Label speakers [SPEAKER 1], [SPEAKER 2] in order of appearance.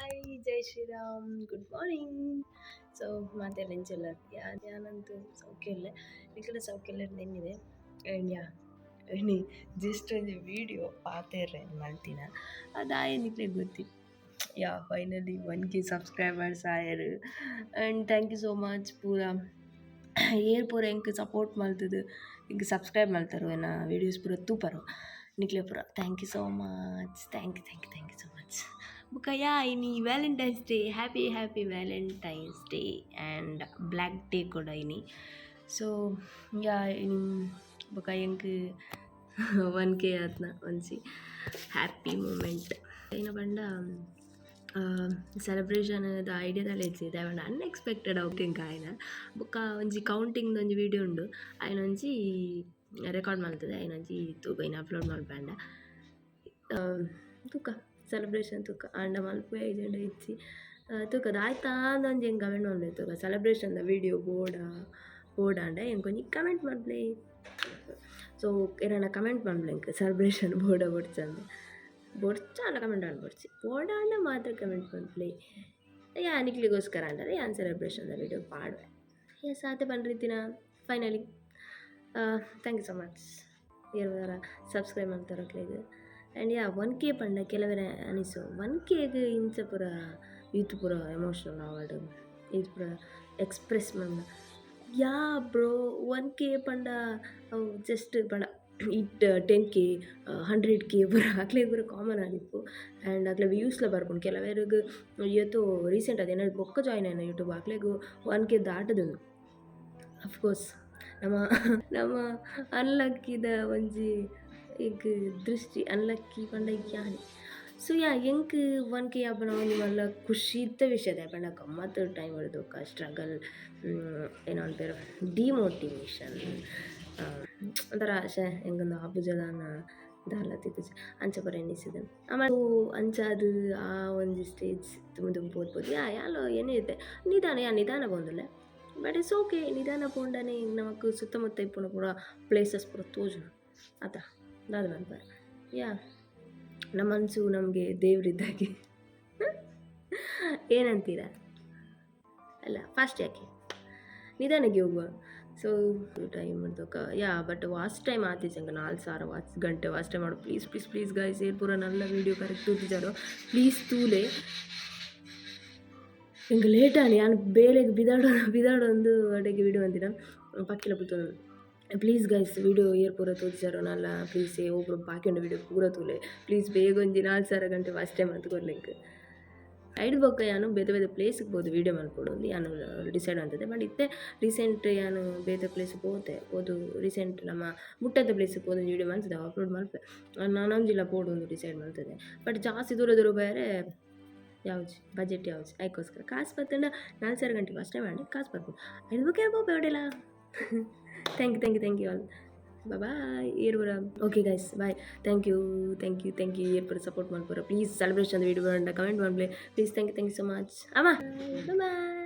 [SPEAKER 1] Hi ಜೈ Shriram good morning. So ಮಾತೆಲ್ಲ ಯಾನಂತೂ ಸೌಖ್ಯ ಇಲ್ಲ ನಿಖಿಲ ಸೌಖ್ಯ ಇಲ್ಲ ನೆನ್ನಿದೆ ಆ್ಯಂಡ್ ನೀ ಜಸ್ಟ್ ಒಂದು ವೀಡಿಯೋ ಪಾತೇರ್ರೆ ಮಲ್ತಿನ ಅದಾಯ ನಿಖಿಲೆ ಗೊತ್ತಿ ಫೈನಲಿ 1K ಸಬ್ಸ್ಕ್ರೈಬರ್ಸ್ ಆಯರು and thank you so much ಪೂರಾ ಏರ್ ಪೂರ ಎಂಕ್ ಸಪೋರ್ಟ್ ಮಲ್ತದು ಇಂಕ್ ಸಬ್ಸ್ಕ್ರೈಬ್ ಮಲ್ತರು ಏನ ವೀಡಿಯೋಸ್ ಪೂರ ತೂಪರು ನಿಕ್ಲೆ ಪೂರ thank you so much thank you so much ಬುಕ್ಕ ಇನಿ Valentine's day happy Valentine's day and black day ಕೂಡ ಇನಿ ಸೊ ಇನಿ ಬುಕ್ಕ ಎಂಕ್ 1K ಆತ್ನ ಒಂಜಿ ಹ್ಯಾಪಿ ಮೂಮೆಂಟ್ ಏನ ಪಂಡ ಸೆಲೆಬ್ರೇಷನ್ದ ಐಡಿಯಾದಲ್ಲಿ ಇಜ್ಜಿದೆ ಅವನ ಅನ್ಎಕ್ಸ್ಪೆಕ್ಟೆಡ್ ಔಟಿಂಗ್ ಆಯ್ನ ಬೊಕ್ಕ ಒಂಜಿ ಕೌಂಟಿಂಗ್ ಒಂಜಿ ವಿಡಿಯೋ ಉಂಡು ಆಯ್ನ ಒಂಜಿ ರೆಕಾರ್ಡ್ ಮಾಡ್ತದೆ ಆಯ್ನ ಒಂಜಿ ತೂಕ ಇನ್ನು ಅಪ್ಲೋಡ್ ಮಲ್ಪಂಡ ತೂಕ ಸೆಲೆಬ್ರೇಷನ್ ತೂಕ ಆಂಡ ಮಲ್ಪು ಏಜೆಂಡ ಇಚ್ಚಿ ತೂಕದ ಆಯ್ತಾ ಅಂದ ಒಂಜಿ ಹೆಂಗೆ ಕಮೆಂಟ್ ಮಾಡ್ಬೇಕು ತೂಕ ಸೆಲೆಬ್ರೇಷನ್ದ ವಿಡಿಯೋ ಬೋರ್ಡ್ ಅಂಡ ಹೆಂಗೆ ಕೊಂಚ ಕಮೆಂಟ್ ಮಾಡ್ಲೇ ಸೊ ಏನಾರ ಕಮೆಂಟ್ ಮಾಡ್ಲೆ ಸೆಲೆಬ್ರೇಷನ್ ಬೋರ್ಡ್ಸಂದು ಬೊಡ್ಚಾಂಡ ಕಮೆಂಟ್ ಮಾಡ್ಬಡ್ಸಿ ಬೋರ್ಡಾಂಡ ಮಾತ್ರ ಕಮೆಂಟ್ ಮಾಡ್ಲಿ ನಿಕ್ಲಿಗೋಸ್ಕರ ಅಂದರೆ ಯಾನ್ ಸೆಲೆಬ್ರೇಷನ್ದ ವಿಡಿಯೋ ಪಾಡುವೆ ಸಾಧ್ಯ ಪಂಡ್ರಿತ್ತಿನ finally thank you so much ಇರುವರ ಸಬ್ಸ್ಕ್ರೈಬ್ ಮಾಡ್ತಾರಕ್ಲಿಗೆ ಆ್ಯಂಡ್ 1K ಪಂಡ ಕೆಲವರೆ ಅನಿಸು 1Kಗೆ ಇಂಚ ಪೂರ ಇದು ಪೂರ ಎಮೋಷ್ನಲ್ ಆವಡ್ ಇದು ಪೂರ ಎಕ್ಸ್ಪ್ರೆಸ್ ಮಂದ ಬ್ರೋ 1K ಪಂಡ ಜಸ್ಟ್ ಪಂಡ ಇಟ್ 10K 100K ಪೂರ ಅಕ್ಲೆ ಪೂರ ಕಾಮನ್ ಆದಿಪ್ಪು ಆ್ಯಂಡ್ ಅಕ್ಲೆ ವ್ಯೂಸ್ಲ ಬರ್ಕೊಂಡು ಕೆಲವರಿಗೆ ಇವತ್ತು ರೀಸೆಂಟ್ ಅದೇನೋ ಬೊಕ್ಕ ಜಾಯ್ನ್ ಆಯ್ನ ಯೂಟ್ಯೂಬ್ ಅಕ್ಲೆಗೂ 1K ದಾಟದನು ಅಫ್ಕೋರ್ಸ್ ನಮ್ಮ ಅನ್ಲಕ್ಕಿದ ಒಂಜಿ ಈಗ ದೃಷ್ಟಿ ಅನ್ಲಕ್ಕಿ ಪಂಡ ಯಾನಿ ಸೊ ಎಂಕ್ 1K ಆಪನ ಒಂದು ಮಲ್ಲ ಖುಷಿ ಇದ್ದ ವಿಷಯದ ಪಂಡ ಗಮ್ಮತ್ತು ಟೈಮ್ ಹಿಡಿದೋಕ ಸ್ಟ್ರಗಲ್ ಏನೋ ಅನ್ಪೇರು ಡಿಮೋಟಿವೇಶನ್ ಒಂಥರ ಹೆಂಗೊಂದು ಅಬುಜದಾನ ದಾರ್ಲತ್ತಿದ್ದು ಅಂಚ ಬರ ಎನ್ನಿಸಿದೆ ಆಮೇಲೆ ಅಂಚಾದು ಆ ಒಂದು ಸ್ಟೇಜ್ ತುಂಬ ಓದ್ಬೋದು ಯಾಲೋ ಏನಿದೆ ನಿಧಾನ ಬಂದಿಲ್ಲ ಬಟ್ ಇಟ್ಸ್ ಓಕೆ ನಿಧಾನ ಪೋಂಡನೆ ನಮಕ್ ಸುತ್ತಮುತ್ತ ಇಪ್ಪುನ ಪೂರ ಪ್ಲೇಸಸ್ ಪೂರ ತೋಜು ಆತ ದಾದ ಬಂದ ನಮ್ಮ ಮನಸ್ಸು ನಮಗೆ ದೇವ್ರಿದ್ದಾಗೆ ಏನಂತೀರ ಅಲ್ಲ ಫಾಸ್ಟ್ ಯಾಕೆ ನಿಧಾನಕ್ಕೆ ಹೋಗುವ ಸೊ ಟೈಮ್ ಮಾಡ್ದೋಕ ಬಟ್ ವಾಚ್ ಟೈಮ್ ಆತೀಚಂಗ 4,000 ಗಂಟೆ ವಾಚ್ ಟೈಮ್ ಮಾಡು ಪ್ಲೀಸ್ ಗೈಸ್ ಏರ್ಪೂರ ನಲ್ಲ ವೀಡಿಯೋ ಕರೆಕ್ಟ್ ತೂತಿದ್ದಾರೋ ಪ್ಲೀಸ್ ತೂಲೆ ಹಿಂಗೆ ಲೇಟಾಗಿ ನಾನು ಬೇಲೆಗೆ ಬಿದಾಡೊಂದು ಅಡೆಗೆ ವಿಡಿಯೋ ಅಂದಿನ ಪಕ್ಕಿಲ ಪುತ್ತು please guys video ಏರ್ಪೂರ ತೋರಿಸಾರೋ Nalla please ಒಬ್ಬರು ಬಾಕಿಂಡ ವಿಡಿಯೋ ಪೂರ ತೂಲೆ ಪ್ಲೀಸ್ ಬೇಗ ಒಂಜಿ 4,000 ಗಂಟೆ ವಾಚ್ ಟೈಮ್ ಅಂತ ಕೊಡ್ಲಿಕ್ಕೆ ಐಡ್ ಬೊಕ್ಕ ಯಾನು ಬೇತೆ ಪ್ಲೇಸಿಗೆ ಬೋದು ವೀಡಿಯೋ ಮಾಡ್ಕೊಡು ಯಾನು ಡಿಸೈಡ್ ಅಂತದೆ ಬಟ್ ಇತ್ತೆ ರೀಸೆಂಟ್ ಯಾನು ಬೇತೆ ಪ್ಲೇಸಿಗೆ ಹೋದು ರೀಸೆಂಟ್ ನಮ್ಮ ಮುಟ್ಟದ ಪ್ಲೇಸಿಗೆ ಹೋದ ವೀಡಿಯೋ ಮಾಡ್ತದೆ ಅಪ್ಲೋಡ್ ಮಾಡ್ತೆ ನಾನೊಂದಿಲ್ಲ ಪೋಡು ಒಂದು ಡಿಸೈಡ್ ಮಾಡ್ತದೆ ಬಟ್ ಜಾಸ್ತಿ ದೂರ ಬೇರೆ ಯಾವ್ದು ಬಜೆಟ್ ಯಾವ್ದು ಅದಕ್ಕೋಸ್ಕರ ಕಾಸು ಬರ್ತಂಡ 4,000 ಗಂಟೆಗೆ ಅಷ್ಟೇ ಮಾಡಿ ಕಾಸು ಬರ್ಬೋದು ಐದು ಬುಕ್ ಬೇಡಿಲ್ಲ ಥ್ಯಾಂಕ್ ಯು ಆಲ್ ಬಾಯ್ ಏರ್ಪುರ okay guys bye thank you ಏರ್ಪುರ ಸಪೋರ್ಟ್ ಮಾಡ್ಪುರ ಪ್ಲೀಸ್ ಸೆಲೆಬ್ರೇಷನ್ ವೀಡಿಯೋ ಕಮೆಂಟ್ ಮಾಡಲಿ please thank you so much ಅಮ್ಮ ಬಾಯ್